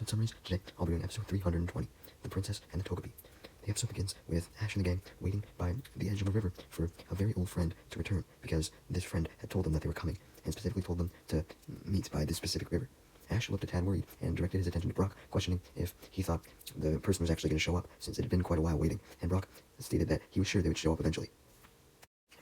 episode summaries. Today, I'll be doing episode 320, The Princess and the Togepi. The episode begins with Ash and the gang waiting by the edge of a river for a very old friend to return, because this friend had told them that they were coming, and specifically told them to meet by this specific river. Ash looked a tad worried, and directed his attention to Brock, questioning if he thought the person was actually going to show up, since it had been quite a while waiting, and Brock stated that he was sure they would show up eventually.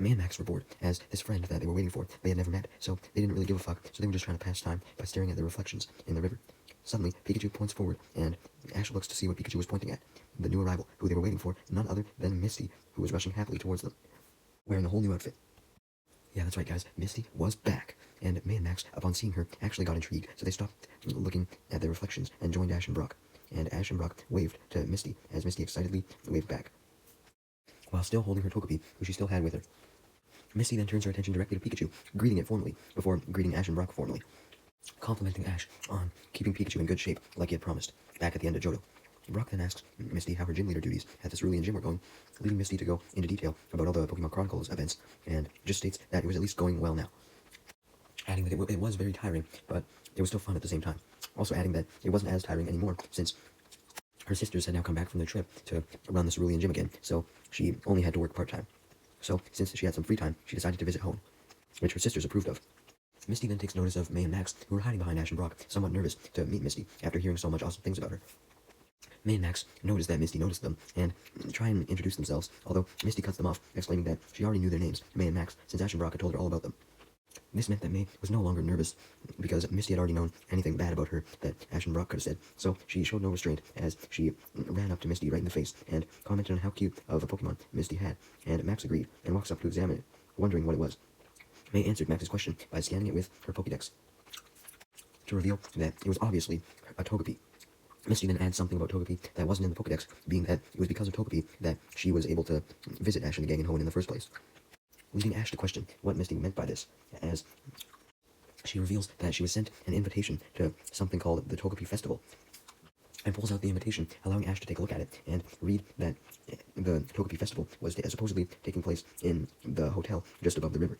May and Max were bored, as this friend that they were waiting for they had never met, so they didn't really give a fuck, so they were just trying to pass time by staring at their reflections in the river. Suddenly, Pikachu points forward, and Ash looks to see what Pikachu was pointing at. The new arrival, who they were waiting for, none other than Misty, who was rushing happily towards them, wearing a whole new outfit. Yeah, that's right, guys, Misty was back, and May and Max, upon seeing her, actually got intrigued, so they stopped looking at their reflections and joined Ash and Brock. And Ash and Brock waved to Misty, as Misty excitedly waved back, while still holding her Togepi, who she still had with her. Misty then turns her attention directly to Pikachu, greeting it formally, before greeting Ash and Brock formally, complimenting Ash on keeping Pikachu in good shape, like he had promised, back at the end of Johto. Brock then asks Misty how her gym leader duties at the Cerulean Gym were going, leading Misty to go into detail about all the Pokemon Chronicles events, and just states that it was at least going well now, adding that it was very tiring, but it was still fun at the same time. Also adding that it wasn't as tiring anymore, since her sisters had now come back from their trip to run the Cerulean Gym again, so she only had to work part-time. So, since she had some free time, she decided to visit home, which her sisters approved of. Misty then takes notice of May and Max, who were hiding behind Ash and Brock, somewhat nervous to meet Misty after hearing so much awesome things about her. May and Max notice that Misty noticed them, and try and introduce themselves, although Misty cuts them off, explaining that she already knew their names, May and Max, since Ash and Brock had told her all about them. This meant that May was no longer nervous, because Misty had already known anything bad about her that Ash and Brock could have said, so she showed no restraint as she ran up to Misty right in the face and commented on how cute of a Pokemon Misty had, and Max agreed and walks up to examine it, wondering what it was. May answered Max's question by scanning it with her Pokédex to reveal that it was obviously a Togepi. Misty then adds something about Togepi that wasn't in the Pokédex, being that it was because of Togepi that she was able to visit Ash and the gang in Hoenn in the first place, leading Ash to question what Misty meant by this, as she reveals that she was sent an invitation to something called the Togepi Festival, and pulls out the invitation, allowing Ash to take a look at it, and read that the Togepi Festival was supposedly taking place in the hotel just above the river.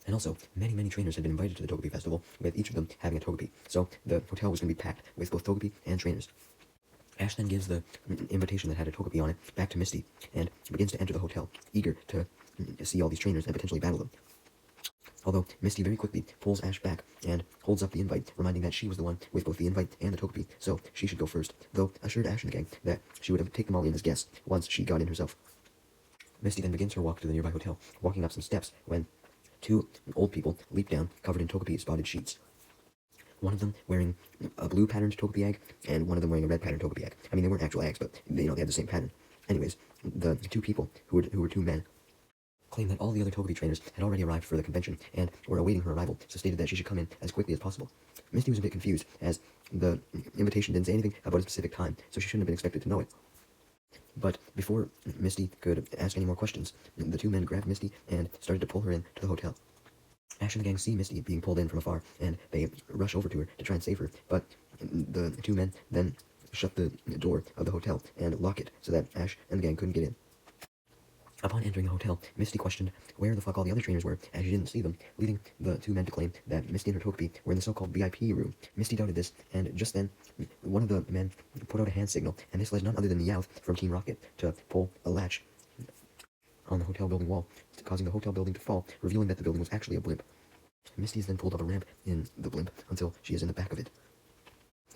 And also, many trainers had been invited to the Togepi Festival, with each of them having a Togepi, so the hotel was going to be packed with both Togepi and trainers. Ash then gives the invitation that had a Togepi on it back to Misty, and begins to enter the hotel, eager to see all these trainers and potentially battle them. Although Misty very quickly pulls Ash back and holds up the invite, reminding that she was the one with both the invite and the Togepi, so she should go first, though assured Ash and the gang that she would have taken them all in as guests once she got in herself. Misty then begins her walk to the nearby hotel, walking up some steps when two old people leap down, covered in Togepi spotted sheets. One of them wearing a blue patterned Togepi egg, and one of them wearing a red patterned Togepi egg. I mean, they weren't actual eggs, but they had the same pattern. Anyways, the two people, who were two men, claimed that all the other Togepi trainers had already arrived for the convention, and were awaiting her arrival, so stated that she should come in as quickly as possible. Misty was a bit confused, as the invitation didn't say anything about a specific time, so she shouldn't have been expected to know it. But before Misty could ask any more questions, the two men grabbed Misty and started to pull her in to the hotel. Ash and the gang see Misty being pulled in from afar, and they rush over to her to try and save her, but the two men then shut the door of the hotel and lock it so that Ash and the gang couldn't get in. Upon entering the hotel, Misty questioned where the fuck all the other trainers were, as she didn't see them, leading the two men to claim that Misty and her Togepi were in the so-called VIP room. Misty doubted this, and just then, one of the men put out a hand signal, and this led none other than Meowth from Team Rocket to pull a latch on the hotel building wall, causing the hotel building to fall, revealing that the building was actually a blimp. Misty is then pulled up a ramp in the blimp until she is in the back of it.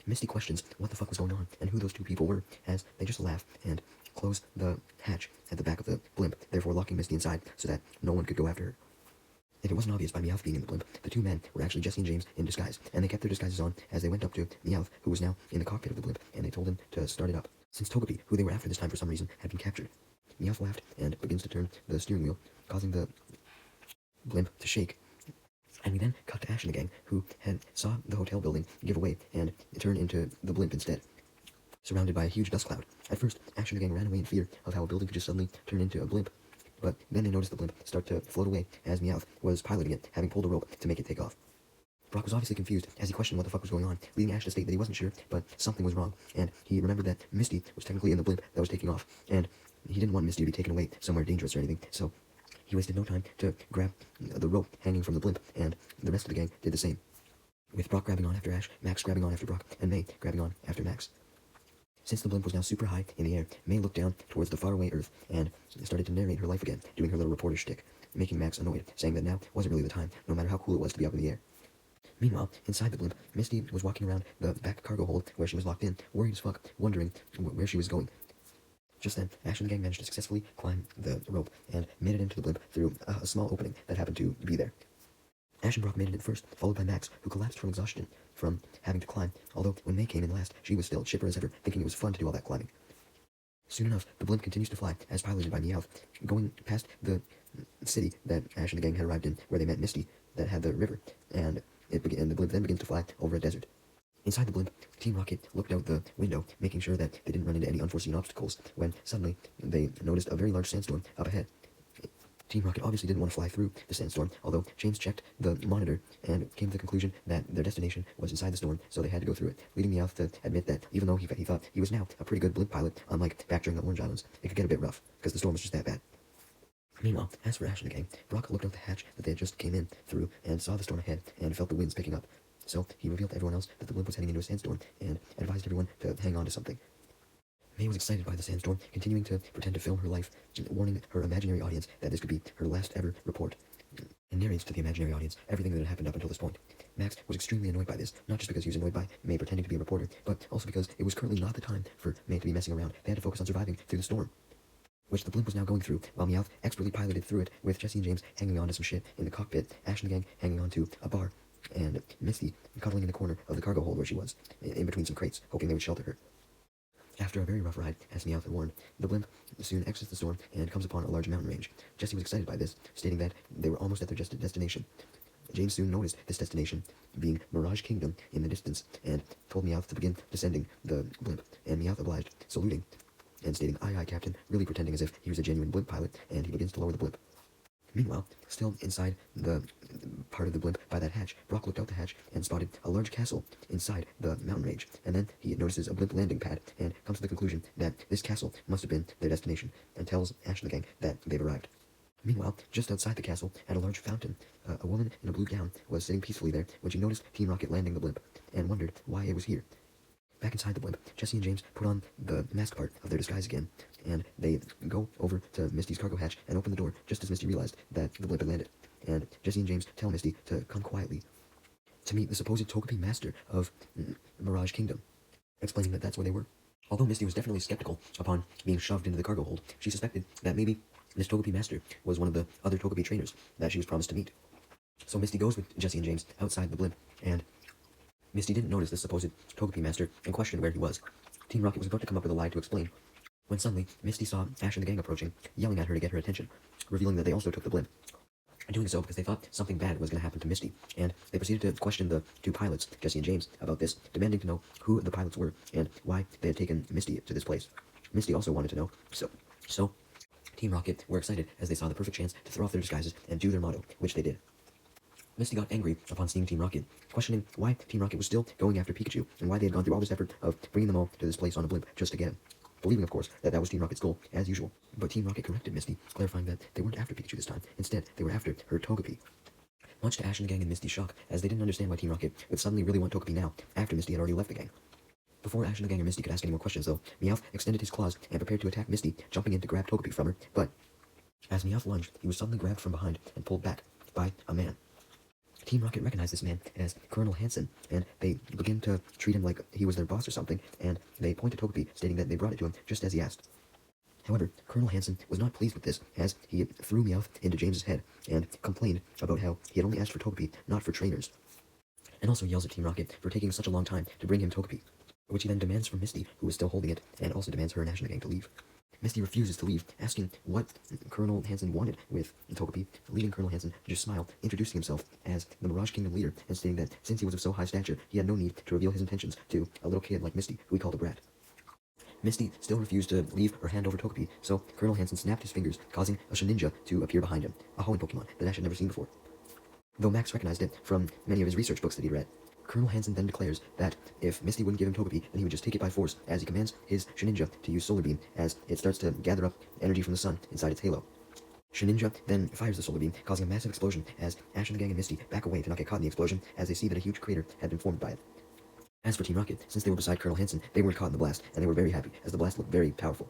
Misty questions what the fuck was going on and who those two people were, as they just laugh and close the hatch at the back of the blimp, therefore locking Misty inside so that no one could go after her. If it wasn't obvious by Meowth being in the blimp, the two men were actually Jesse and James in disguise, and they kept their disguises on as they went up to Meowth, who was now in the cockpit of the blimp, and they told him to start it up. Since Togepi, who they were after this time for some reason, had been captured, Meowth laughed and begins to turn the steering wheel, causing the blimp to shake. And we then cut to Ash and the gang, who had saw the hotel building give away and turn into the blimp instead, surrounded by a huge dust cloud. At first, Ash and the gang ran away in fear of how a building could just suddenly turn into a blimp, but then they noticed the blimp start to float away as Meowth was piloting it, having pulled a rope to make it take off. Brock was obviously confused as he questioned what the fuck was going on, leading Ash to state that he wasn't sure, but something was wrong, and he remembered that Misty was technically in the blimp that was taking off, and he didn't want Misty to be taken away somewhere dangerous or anything, so he wasted no time to grab the rope hanging from the blimp, and the rest of the gang did the same. with Brock grabbing on after Ash, Max grabbing on after Brock, and May grabbing on after Max. Since the blimp was now super high in the air, May looked down towards the faraway Earth and started to narrate her life again, doing her little reporter shtick, making Max annoyed, saying that now wasn't really the time, no matter how cool it was to be up in the air. Meanwhile, inside the blimp, Misty was walking around the back cargo hold where she was locked in, worried as fuck, wondering where she was going. Just then, Ash and the gang managed to successfully climb the rope and made it into the blimp through a small opening that happened to be there. Ash and Brock made it in first, followed by Max, who collapsed from exhaustion from having to climb, although when May came in last, she was still chipper as ever, thinking it was fun to do all that climbing. Soon enough, the blimp continues to fly, as piloted by Meowth, going past the city that Ash and the gang had arrived in, where they met Misty, that had the river, and the blimp then begins to fly over a desert. Inside the blimp, Team Rocket looked out the window, making sure that they didn't run into any unforeseen obstacles, when suddenly they noticed a very large sandstorm up ahead. Team Rocket obviously didn't want to fly through the sandstorm, although James checked the monitor and came to the conclusion that their destination was inside the storm, so they had to go through it, leading Meowth to admit that even though he thought he was now a pretty good blimp pilot, unlike back during the Orange Islands, it could get a bit rough, because the storm was just that bad. Meanwhile, as for Ash and the gang, Brock looked out the hatch that they had just came in through and saw the storm ahead and felt the winds picking up. So he revealed to everyone else that the blimp was heading into a sandstorm and advised everyone to hang on to something. May was excited by the sandstorm, continuing to pretend to film her life, warning her imaginary audience that this could be her last ever report, and narrates to the imaginary audience everything that had happened up until this point. Max was extremely annoyed by this, not just because he was annoyed by May pretending to be a reporter, but also because it was currently not the time for May to be messing around. They had to focus on surviving through the storm, which the blimp was now going through, while Meowth expertly piloted through it with Jessie and James hanging on to some shit in the cockpit, Ash and the gang hanging on to a bar, and Misty cuddling in the corner of the cargo hold where she was, in between some crates, hoping they would shelter her. After a very rough ride, as Meowth had warned, the blimp soon exits the storm and comes upon a large mountain range. Jessie was excited by this, stating that they were almost at their destination. James soon noticed this destination being Mirage Kingdom in the distance, and told Meowth to begin descending the blimp, and Meowth obliged, saluting, and stating, "Aye, aye, Captain," really pretending as if he was a genuine blimp pilot, and he begins to lower the blimp. Meanwhile, still inside the part of the blimp by that hatch, Brock looked out the hatch and spotted a large castle inside the mountain range, and then he notices a blimp landing pad and comes to the conclusion that this castle must have been their destination, and tells Ash and the gang that they've arrived. Meanwhile, just outside the castle, at a large fountain, a woman in a blue gown was sitting peacefully there when she noticed Team Rocket landing the blimp, and wondered why it was here. Back inside the blimp, Jessie and James put on the mask part of their disguise again, and they go over to Misty's cargo hatch and open the door just as Misty realized that the blimp had landed. And Jessie and James tell Misty to come quietly to meet the supposed Togepi master of Mirage Kingdom, explaining that that's where they were. Although Misty was definitely skeptical upon being shoved into the cargo hold, she suspected that maybe this Togepi master was one of the other Togepi trainers that she was promised to meet. So Misty goes with Jessie and James outside the blimp, and Misty didn't notice the supposed Togepi master and questioned where he was. Team Rocket was about to come up with a lie to explain, when suddenly Misty saw Ash and the gang approaching, yelling at her to get her attention, revealing that they also took the blimp. Doing so because they thought something bad was going to happen to Misty, and they proceeded to question the two pilots, Jessie and James, about this, demanding to know who the pilots were and why they had taken Misty to this place. Misty also wanted to know, so Team Rocket were excited as they saw the perfect chance to throw off their disguises and do their motto, which they did. Misty got angry upon seeing Team Rocket, questioning why Team Rocket was still going after Pikachu, and why they had gone through all this effort of bringing them all to this place on a blimp just to get him, believing, of course, that that was Team Rocket's goal, as usual. But Team Rocket corrected Misty, clarifying that they weren't after Pikachu this time. Instead, they were after her Togepi. Much to Ash and the gang and Misty's shock, as they didn't understand why Team Rocket would suddenly really want Togepi now, after Misty had already left the gang. Before Ash and the gang and Misty could ask any more questions, though, Meowth extended his claws and prepared to attack Misty, jumping in to grab Togepi from her, but as Meowth lunged, he was suddenly grabbed from behind and pulled back by a man. Team Rocket recognized this man as Colonel Hansen, and they begin to treat him like he was their boss or something, and they point to Togepi, stating that they brought it to him just as he asked. However, Colonel Hansen was not pleased with this, as he threw Meowth into James's head, and complained about how he had only asked for Togepi, not for trainers, and also yells at Team Rocket for taking such a long time to bring him Togepi, which he then demands from Misty, who is still holding it, and also demands her and Ash and the gang to leave. Misty refuses to leave, asking what Colonel Hansen wanted with Togepi, leading Colonel Hansen to just smile, introducing himself as the Mirage Kingdom leader, and stating that since he was of so high stature, he had no need to reveal his intentions to a little kid like Misty, who he called a brat. Misty still refused to leave or hand over Togepi, so Colonel Hansen snapped his fingers, causing a Shedinja to appear behind him, a Hoenn Pokemon that Ash had never seen before, though Max recognized it from many of his research books that he'd read. Colonel Hansen then declares that if Misty wouldn't give him Togepi, then he would just take it by force, as he commands his Shedinja to use Solar Beam, as it starts to gather up energy from the sun inside its halo. Shedinja then fires the solar beam, causing a massive explosion as Ash and the gang and Misty back away to not get caught in the explosion as they see that a huge crater had been formed by it. As for Team Rocket, since they were beside Colonel Hansen, they weren't caught in the blast, and they were very happy, as the blast looked very powerful.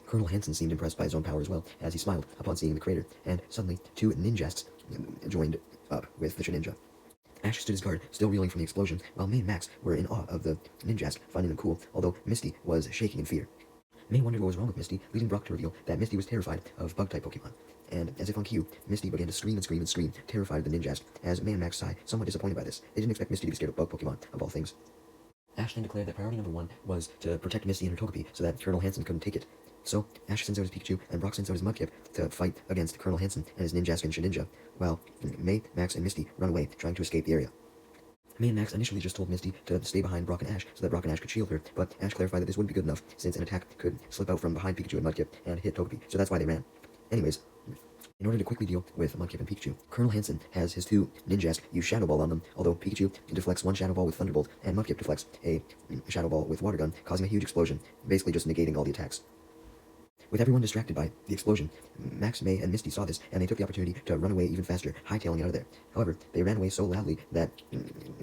Colonel Hansen seemed impressed by his own power as well, as he smiled upon seeing the crater, and suddenly 2 ninjas joined up with the Shedinja. Ash stood his guard, still reeling from the explosion, while May and Max were in awe of the ninjas, finding them cool, although Misty was shaking in fear. May wondered what was wrong with Misty, leading Brock to reveal that Misty was terrified of bug-type Pokemon. And as if on cue, Misty began to scream and scream and scream, terrified of the ninjas, as May and Max sighed, somewhat disappointed by this. They didn't expect Misty to be scared of bug Pokemon, of all things. Ash then declared that priority number 1 was to protect Misty and her Togepi so that Colonel Hansen couldn't take it. So, Ash sends out his Pikachu, and Brock sends out his Mudkip to fight against Colonel Hansen and his Ninjask and Shedinja, while May, Max, and Misty run away, trying to escape the area. May and Max initially just told Misty to stay behind Brock and Ash so that Brock and Ash could shield her, but Ash clarified that this wouldn't be good enough since an attack could slip out from behind Pikachu and Mudkip and hit Togepi, so that's why they ran. Anyways, in order to quickly deal with Mudkip and Pikachu, Colonel Hansen has his 2 Ninjask use Shadow Ball on them, although Pikachu deflects 1 Shadow Ball with Thunderbolt, and Mudkip deflects a Shadow Ball with Water Gun, causing a huge explosion, basically just negating all the attacks. With everyone distracted by the explosion, Max, May, and Misty saw this, and they took the opportunity to run away even faster, hightailing out of there. However, they ran away so loudly that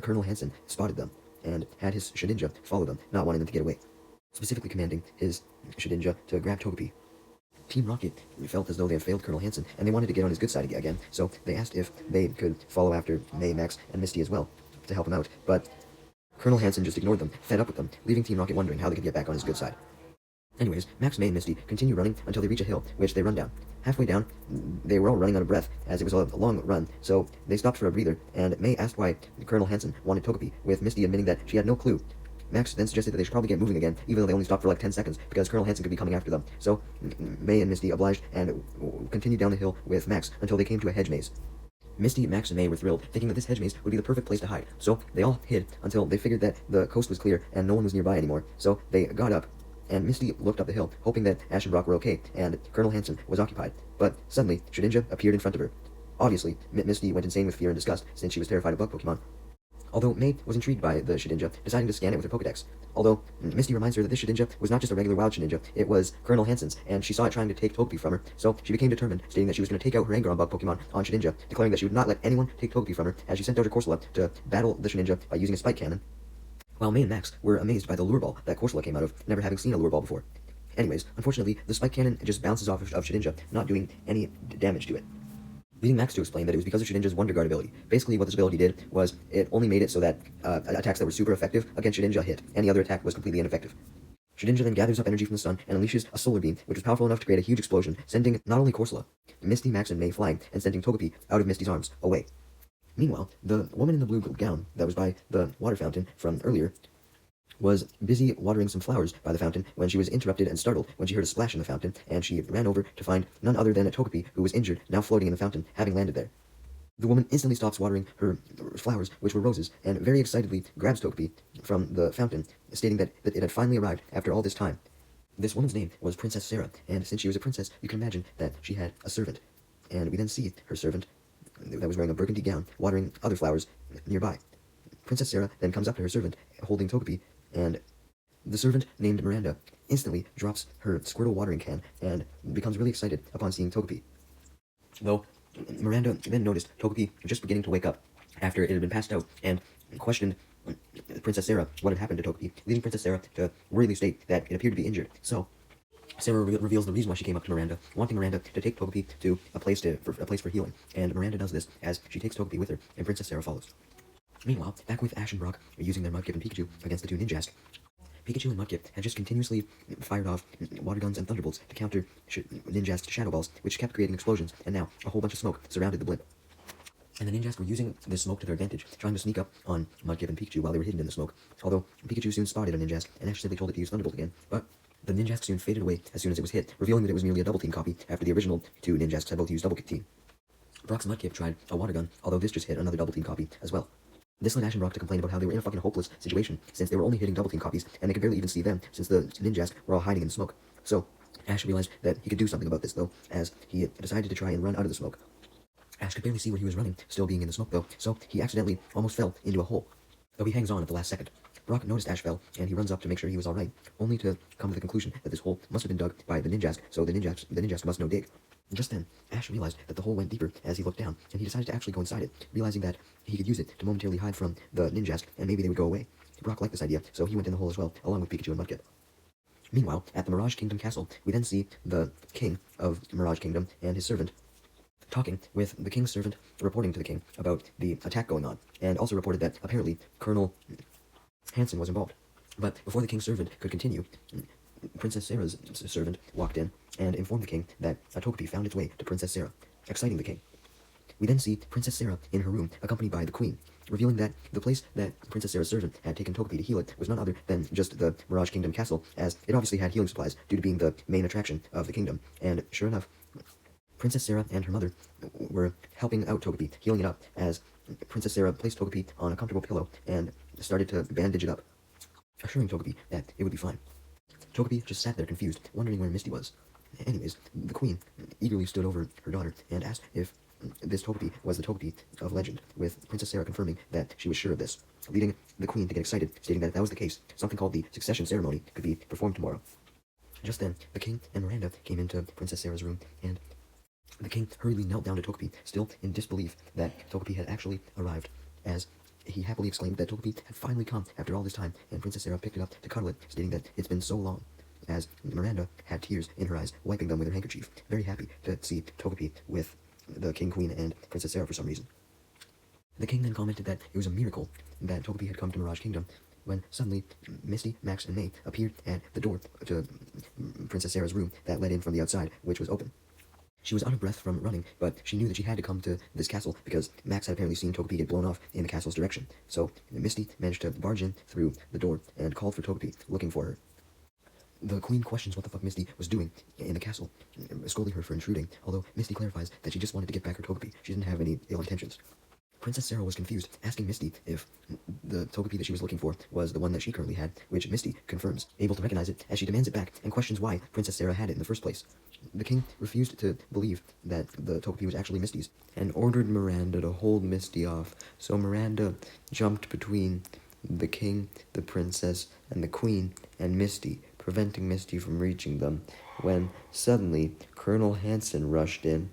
Colonel Hansen spotted them, and had his Shedinja follow them, not wanting them to get away, specifically commanding his Shedinja to grab Togepi. Team Rocket felt as though they had failed Colonel Hansen, and they wanted to get on his good side again, so they asked if they could follow after May, Max, and Misty as well, to help him out, but Colonel Hansen just ignored them, fed up with them, leaving Team Rocket wondering how they could get back on his good side. Anyways, Max, May, and Misty continue running until they reach a hill, which they run down. Halfway down, they were all running out of breath, as it was a long run, so they stopped for a breather, and May asked why Colonel Hansen wanted Togepi, with Misty admitting that she had no clue. Max then suggested that they should probably get moving again, even though they only stopped for like 10 seconds, because Colonel Hansen could be coming after them. So, May and Misty obliged and continued down the hill with Max until they came to a hedge maze. Misty, Max, and May were thrilled, thinking that this hedge maze would be the perfect place to hide, so they all hid until they figured that the coast was clear and no one was nearby anymore, so they got up, and Misty looked up the hill, hoping that Ash and Brock were okay, and Colonel Hansen was occupied. But suddenly, Shedinja appeared in front of her. Obviously, Misty went insane with fear and disgust, since she was terrified of bug Pokemon. Although May was intrigued by the Shedinja, deciding to scan it with her Pokedex. Although Misty reminds her that this Shedinja was not just a regular wild Shedinja, it was Colonel Hansen's, and she saw it trying to take Togepi from her, so she became determined, stating that she was going to take out her anger on bug Pokemon on Shedinja, declaring that she would not let anyone take Togepi from her, as she sent out her Corsola to battle the Shedinja by using a spike cannon, while May and Max were amazed by the lure ball that Corsola came out of, never having seen a lure ball before. Anyways, unfortunately, the spike cannon just bounces off of Shedinja, not doing any damage to it, leading Max to explain that it was because of Shedinja's Wonder Guard ability. Basically, what this ability did was it only made it so that attacks that were super effective against Shedinja hit. Any other attack was completely ineffective. Shedinja then gathers up energy from the sun and unleashes a solar beam, which was powerful enough to create a huge explosion, sending not only Corsola, Misty, Max, and May flying, and sending Togepi out of Misty's arms, away. Meanwhile, the woman in the blue gown that was by the water fountain from earlier was busy watering some flowers by the fountain when she was interrupted and startled when she heard a splash in the fountain, and she ran over to find none other than a Togepi who was injured, now floating in the fountain, having landed there. The woman instantly stops watering her flowers, which were roses, and very excitedly grabs Togepi from the fountain, stating that it had finally arrived after all this time. This woman's name was Princess Sarah, and since she was a princess, you can imagine that she had a servant. And we then see her servant, that was wearing a burgundy gown, watering other flowers nearby. Princess Sarah then comes up to her servant, holding Togepi, and the servant, named Miranda, instantly drops her Squirtle watering can and becomes really excited upon seeing Togepi. Though Miranda then noticed Togepi just beginning to wake up after it had been passed out, and questioned Princess Sarah what had happened to Togepi, leading Princess Sarah to worriedly state that it appeared to be injured. So Sarah reveals the reason why she came up to Miranda, wanting Miranda to take Togepi to a place for healing, and Miranda does this as she takes Togepi with her, and Princess Sarah follows. Meanwhile, back with Ash and Brock using their Mudkip and Pikachu against the 2 Ninjask, Pikachu and Mudkip had just continuously fired off water guns and thunderbolts to counter Ninjask's Shadow Balls, which kept creating explosions, and now a whole bunch of smoke surrounded the blimp. And the Ninjask were using this smoke to their advantage, trying to sneak up on Mudkip and Pikachu while they were hidden in the smoke, although Pikachu soon spotted a Ninjask, and Ash simply told it to use Thunderbolt again, but the Ninjask soon faded away as soon as it was hit, revealing that it was merely a double team copy after the original 2 Ninjasks had both used double team. Brock's Mudkip tried a water gun, although this just hit another double team copy as well. This led Ash and Brock to complain about how they were in a fucking hopeless situation, since they were only hitting double team copies, and they could barely even see them, since the Ninjask were all hiding in the smoke. So, Ash realized that he could do something about this, though, as he decided to try and run out of the smoke. Ash could barely see where he was running, still being in the smoke, though, so he accidentally almost fell into a hole, though he hangs on at the last second. Brock noticed Ash fell, and he runs up to make sure he was alright, only to come to the conclusion that this hole must have been dug by the Ninjask, so the Ninjask must know dig. Just then, Ash realized that the hole went deeper as he looked down, and he decided to actually go inside it, realizing that he could use it to momentarily hide from the Ninjask, and maybe they would go away. Brock liked this idea, so he went in the hole as well, along with Pikachu and Mudkip. Meanwhile, at the Mirage Kingdom Castle, we then see the king of Mirage Kingdom and his servant talking with the king's servant, reporting to the king about the attack going on, and also reported that apparently Colonel Hansen was involved. But before the king's servant could continue, Princess Sarah's servant walked in and informed the king that a Togepi found its way to Princess Sarah, exciting the king. We then see Princess Sarah in her room, accompanied by the queen, revealing that the place that Princess Sarah's servant had taken Togepi to heal it was none other than just the Mirage Kingdom Castle, as it obviously had healing supplies due to being the main attraction of the kingdom, and sure enough, Princess Sarah and her mother were helping out Togepi, healing it up, as Princess Sarah placed Togepi on a comfortable pillow and started to bandage it up, assuring Togepi that it would be fine. Togepi just sat there confused, wondering where Misty was. Anyways, the queen eagerly stood over her daughter and asked if this Togepi was the Togepi of legend, with Princess Sarah confirming that she was sure of this, leading the queen to get excited, stating that if that was the case, something called the succession ceremony could be performed tomorrow. Just then, the king and Miranda came into Princess Sarah's room, and the king hurriedly knelt down to Togepi, still in disbelief that Togepi had actually arrived, as he happily exclaimed that Togepi had finally come after all this time, and Princess Sarah picked it up to cuddle it, stating that it's been so long, as Miranda had tears in her eyes, wiping them with her handkerchief, very happy to see Togepi with the king, queen, and Princess Sarah for some reason. The king then commented that it was a miracle that Togepi had come to Mirage Kingdom, when suddenly Misty, Max, and May appeared at the door to Princess Sarah's room that led in from the outside, which was open. She was out of breath from running, but she knew that she had to come to this castle because Max had apparently seen Togepi get blown off in the castle's direction. So Misty managed to barge in through the door and called for Togepi, looking for her. The queen questions what the fuck Misty was doing in the castle, scolding her for intruding, although Misty clarifies that she just wanted to get back her Togepi. She didn't have any ill intentions. Princess Sarah was confused, asking Misty if the Togepi that she was looking for was the one that she currently had, which Misty confirms, able to recognize it as she demands it back and questions why Princess Sarah had it in the first place. The king refused to believe that the Togepi was actually Misty's, and ordered Miranda to hold Misty off, so Miranda jumped between the king, the princess, and the queen, and Misty, preventing Misty from reaching them, when suddenly Colonel Hansen rushed in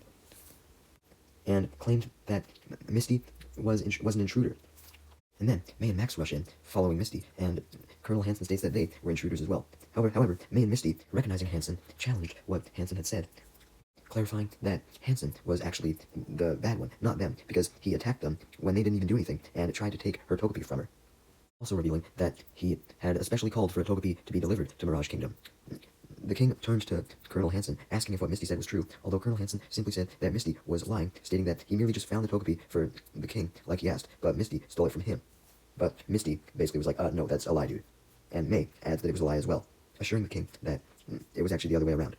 and claimed that Misty was an intruder. And then May and Max rush in, following Misty, and Colonel Hansen states that they were intruders as well. However, May and Misty, recognizing Hansen, challenged what Hansen had said, clarifying that Hansen was actually the bad one, not them, because he attacked them when they didn't even do anything, and tried to take her Togepi from her. Also revealing that he had especially called for a Togepi to be delivered to Mirage Kingdom. The king turned to Colonel Hansen, asking if what Misty said was true, although Colonel Hansen simply said that Misty was lying, stating that he merely just found the Togepi for the king, like he asked, but Misty stole it from him. But Misty basically was like, no, that's a lie, dude. And May adds that it was a lie as well, assuring the king that it was actually the other way around.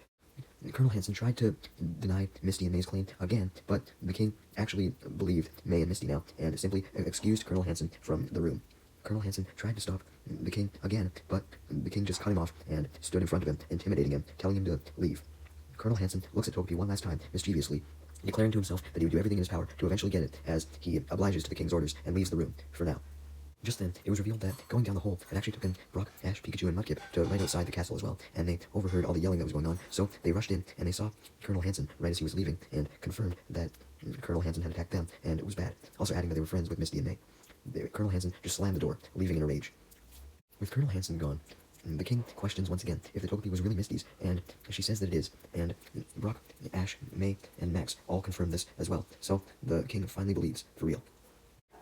Colonel Hansen tried to deny Misty and May's claim again, but the king actually believed May and Misty now, and simply excused Colonel Hansen from the room. Colonel Hansen tried to stop the king again, but the king just cut him off and stood in front of him, intimidating him, telling him to leave. Colonel Hansen looks at Togepi one last time, mischievously, declaring to himself that he would do everything in his power to eventually get it, as he obliges to the king's orders and leaves the room, for now. Just then, it was revealed that going down the hole had actually taken Brock, Ash, Pikachu, and Mudkip to right outside the castle as well, and they overheard all the yelling that was going on, so they rushed in, and they saw Colonel Hansen right as he was leaving, and confirmed that Colonel Hansen had attacked them, and it was bad, also adding that they were friends with Misty and May. Colonel Hansen just slammed the door, leaving in a rage. With Colonel Hansen gone, the king questions once again if the Togepi was really Misty's, and she says that it is, and Brock, Ash, May, and Max all confirm this as well, so the king finally believes, for real.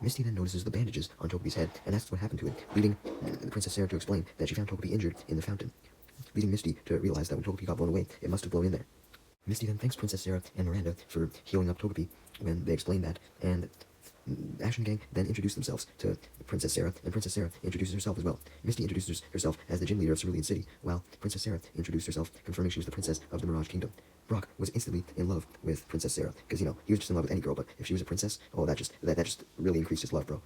Misty then notices the bandages on Togepi's head and asks what happened to it, leading Princess Sarah to explain that she found Togepi injured in the fountain, leading Misty to realize that when Togepi got blown away, it must have blown in there. Misty then thanks Princess Sarah and Miranda for healing up Togepi when they explained that, and Ash and gang then introduce themselves to Princess Sarah, and Princess Sarah introduces herself as well. Misty introduces herself as the gym leader of Cerulean City, while Princess Sarah introduced herself, confirming she was the princess of the Mirage Kingdom. Brock was instantly in love with Princess Sarah, because, he was just in love with any girl, but if she was a princess, that just really increased his love, bro.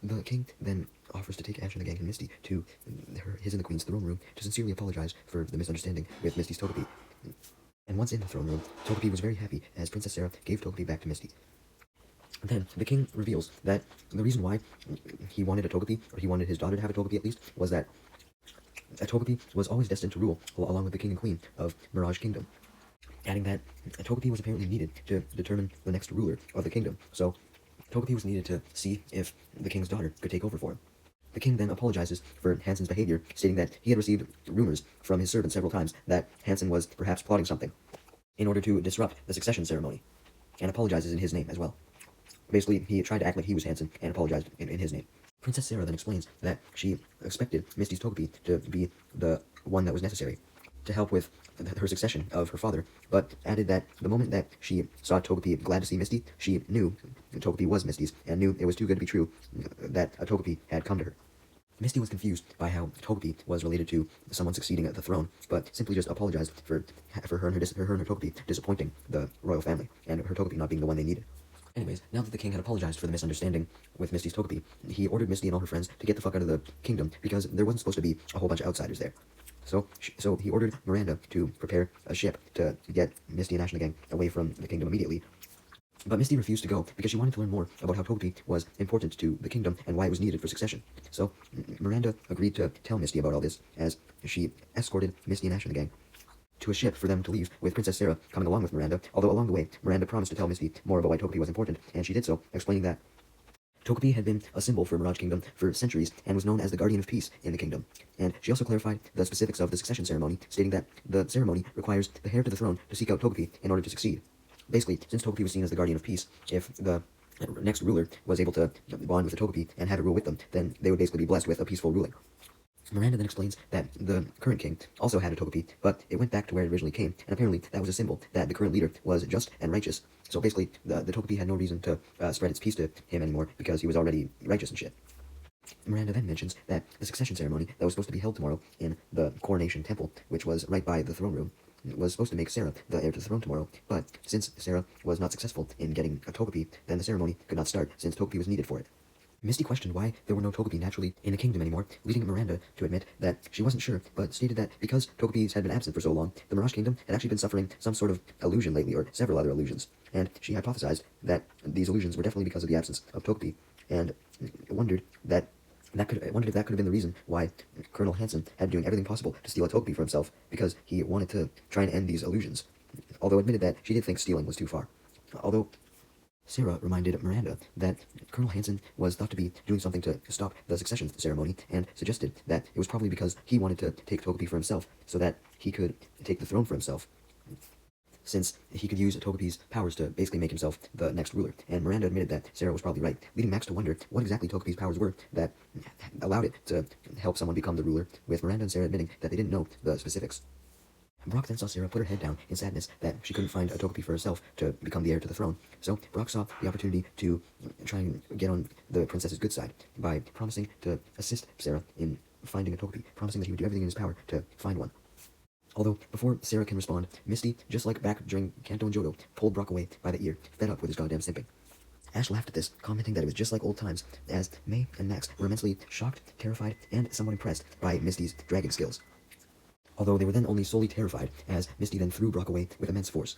The king then offers to take Ash and the gang and Misty to his and the queen's throne room to sincerely apologize for the misunderstanding with Misty's Togepi. And once in the throne room, Togepi was very happy as Princess Sarah gave Togepi back to Misty. Then the king reveals that the reason why he wanted a Togepi, or he wanted his daughter to have a Togepi at least, was that a Togepi was always destined to rule along with the king and queen of Mirage Kingdom, adding that a Togepi was apparently needed to determine the next ruler of the kingdom. So Togepi was needed to see if the king's daughter could take over for him. The king then apologizes for Hansen's behavior, stating that he had received rumors from his servant several times that Hansen was perhaps plotting something in order to disrupt the succession ceremony, and apologizes in his name as well. Basically, he tried to act like he was Hansen and apologized in his name. Princess Sarah then explains that she expected Misty's Togepi to be the one that was necessary to help with her succession of her father, but added that the moment that she saw Togepi glad to see Misty, she knew Togepi was Misty's, and knew it was too good to be true that a Togepi had come to her. Misty was confused by how Togepi was related to someone succeeding at the throne, but simply just apologized for her and her Togepi disappointing the royal family, and her Togepi not being the one they needed. Anyways, now that the king had apologized for the misunderstanding with Misty's Togepi, he ordered Misty and all her friends to get the fuck out of the kingdom, because there wasn't supposed to be a whole bunch of outsiders there. So he ordered Miranda to prepare a ship to get Misty and Ash and the gang away from the kingdom immediately. But Misty refused to go because she wanted to learn more about how Togepi was important to the kingdom and why it was needed for succession. So Miranda agreed to tell Misty about all this, as she escorted Misty and Ash and the gang to a ship for them to leave, with Princess Sarah coming along with Miranda, although along the way, Miranda promised to tell Misty more about why Togepi was important, and she did so, explaining that Togepi had been a symbol for Mirage Kingdom for centuries and was known as the guardian of peace in the kingdom. And she also clarified the specifics of the succession ceremony, stating that the ceremony requires the heir to the throne to seek out Togepi in order to succeed. Basically, since Togepi was seen as the guardian of peace, if the next ruler was able to bond with the Togepi and had to rule with them, then they would basically be blessed with a peaceful ruling. Miranda then explains that the current king also had a Togepi, but it went back to where it originally came, and apparently that was a symbol that the current leader was just and righteous. So basically, the Togepi had no reason to spread its peace to him anymore, because he was already righteous and shit. Miranda then mentions that the succession ceremony that was supposed to be held tomorrow in the coronation temple, which was right by the throne room, was supposed to make Sarah the heir to the throne tomorrow, but since Sarah was not successful in getting a Togepi, then the ceremony could not start, since Togepi was needed for it. Misty questioned why there were no Togepi naturally in the kingdom anymore, leading Miranda to admit that she wasn't sure, but stated that because Togepis had been absent for so long, the Mirage Kingdom had actually been suffering some sort of illusion lately, or several other illusions, and she hypothesized that these illusions were definitely because of the absence of Togepi, and wondered if that could have been the reason why Colonel Hansen had been doing everything possible to steal a Togepi for himself, because he wanted to try and end these illusions, although admitted that she did think stealing was too far. Although Sarah reminded Miranda that Colonel Hansen was thought to be doing something to stop the succession ceremony, and suggested that it was probably because he wanted to take Togepi for himself, so that he could take the throne for himself, since he could use Togepi's powers to basically make himself the next ruler. And Miranda admitted that Sarah was probably right, leading Max to wonder what exactly Togepi's powers were that allowed it to help someone become the ruler, with Miranda and Sarah admitting that they didn't know the specifics. Brock then saw Sarah put her head down in sadness that she couldn't find a Togepi for herself to become the heir to the throne. So Brock saw the opportunity to try and get on the princess's good side by promising to assist Sarah in finding a Togepi, promising that he would do everything in his power to find one. Although, before Sarah can respond, Misty, just like back during Kanto and Johto, pulled Brock away by the ear, fed up with his goddamn simping. Ash laughed at this, commenting that it was just like old times, as May and Max were immensely shocked, terrified, and somewhat impressed by Misty's dragon skills. Although they were then only solely terrified, as Misty then threw Brock away with immense force.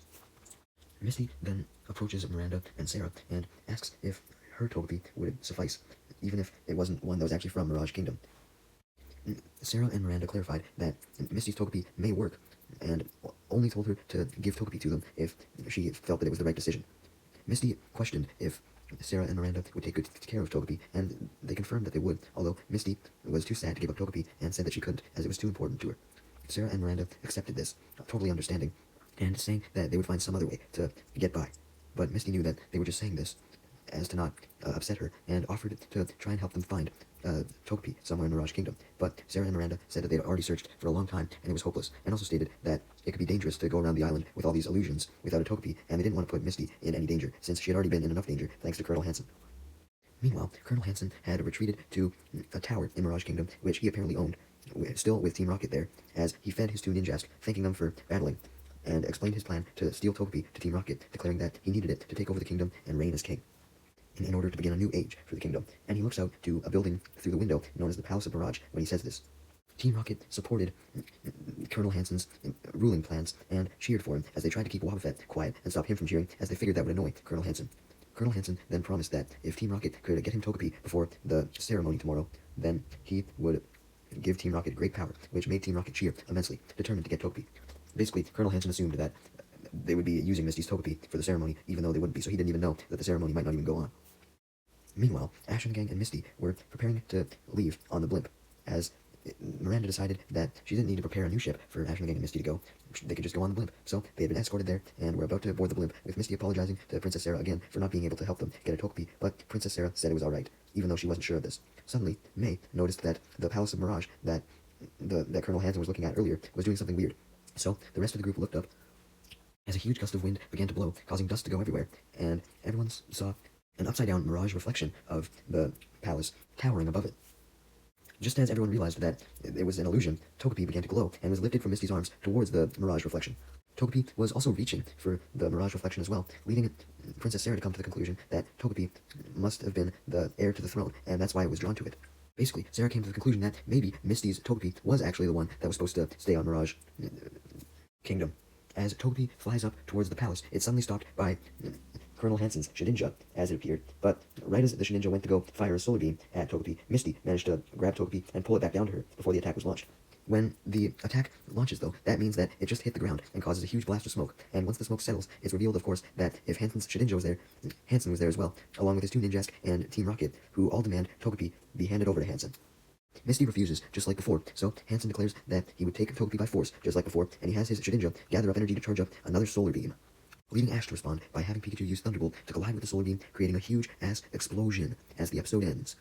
Misty then approaches Miranda and Sarah and asks if her Togepi would suffice, even if it wasn't one that was actually from Mirage Kingdom. Sarah and Miranda clarified that Misty's Togepi may work, and only told her to give Togepi to them if she felt that it was the right decision. Misty questioned if Sarah and Miranda would take good care of Togepi, and they confirmed that they would, although Misty was too sad to give up Togepi and said that she couldn't, as it was too important to her. Sarah and Miranda accepted this, totally understanding, and saying that they would find some other way to get by. But Misty knew that they were just saying this as to not upset her, and offered to try and help them find Togepi somewhere in Mirage Kingdom. But Sarah and Miranda said that they had already searched for a long time, and it was hopeless, and also stated that it could be dangerous to go around the island with all these illusions without a Togepi, and they didn't want to put Misty in any danger, since she had already been in enough danger thanks to Colonel Hansen. Meanwhile, Colonel Hansen had retreated to a tower in Mirage Kingdom, which he apparently owned, still with Team Rocket there, as he fed his two ninjas, thanking them for battling, and explained his plan to steal Togepi to Team Rocket, declaring that he needed it to take over the kingdom and reign as king, in order to begin a new age for the kingdom. And he looks out to a building through the window known as the Palace of Mirage when he says this. Team Rocket supported Colonel Hansen's ruling plans and cheered for him as they tried to keep Wobbuffet quiet and stop him from cheering, as they figured that would annoy Colonel Hansen. Colonel Hanson then promised that if Team Rocket could get him Togepi before the ceremony tomorrow, then he would give Team Rocket great power, which made Team Rocket cheer immensely, determined to get Togepi. Basically, Colonel Hanson assumed that they would be using Misty's Togepi for the ceremony, even though they wouldn't be, so he didn't even know that the ceremony might not even go on. Meanwhile, Ash and the gang and Misty were preparing to leave on the blimp, as Miranda decided that she didn't need to prepare a new ship for Ash and the gang and Misty to go. They could just go on the blimp. So they had been escorted there and were about to board the blimp, with Misty apologizing to Princess Sarah again for not being able to help them get a Togepi, but Princess Sarah said it was alright, even though she wasn't sure of this. Suddenly, May noticed that the Palace of Mirage that Colonel Hanson was looking at earlier was doing something weird. So the rest of the group looked up as a huge gust of wind began to blow, causing dust to go everywhere, and everyone saw an upside-down mirage reflection of the palace towering above it. Just as everyone realized that it was an illusion, Togepi began to glow and was lifted from Misty's arms towards the mirage reflection. Togepi was also reaching for the mirage reflection as well, leading Princess Sarah to come to the conclusion that Togepi must have been the heir to the throne, and that's why it was drawn to it. Basically, Sarah came to the conclusion that maybe Misty's Togepi was actually the one that was supposed to stay on Mirage Kingdom. As Togepi flies up towards the palace, it's suddenly stopped by Colonel Hanson's Shedinja, as it appeared, but right as the Shedinja went to go fire a solar beam at Togepi, Misty managed to grab Togepi and pull it back down to her before the attack was launched. When the attack launches, though, that means that it just hit the ground and causes a huge blast of smoke, and once the smoke settles, it's revealed, of course, that if Hanson's Shedinja was there, Hanson was there as well, along with his two Ninjask and Team Rocket, who all demand Togepi be handed over to Hanson. Misty refuses, just like before, so Hanson declares that he would take Togepi by force, just like before, and he has his Shedinja gather up energy to charge up another solar beam, leading Ash to respond by having Pikachu use Thunderbolt to collide with the solar beam, creating a huge-ass explosion as the episode ends.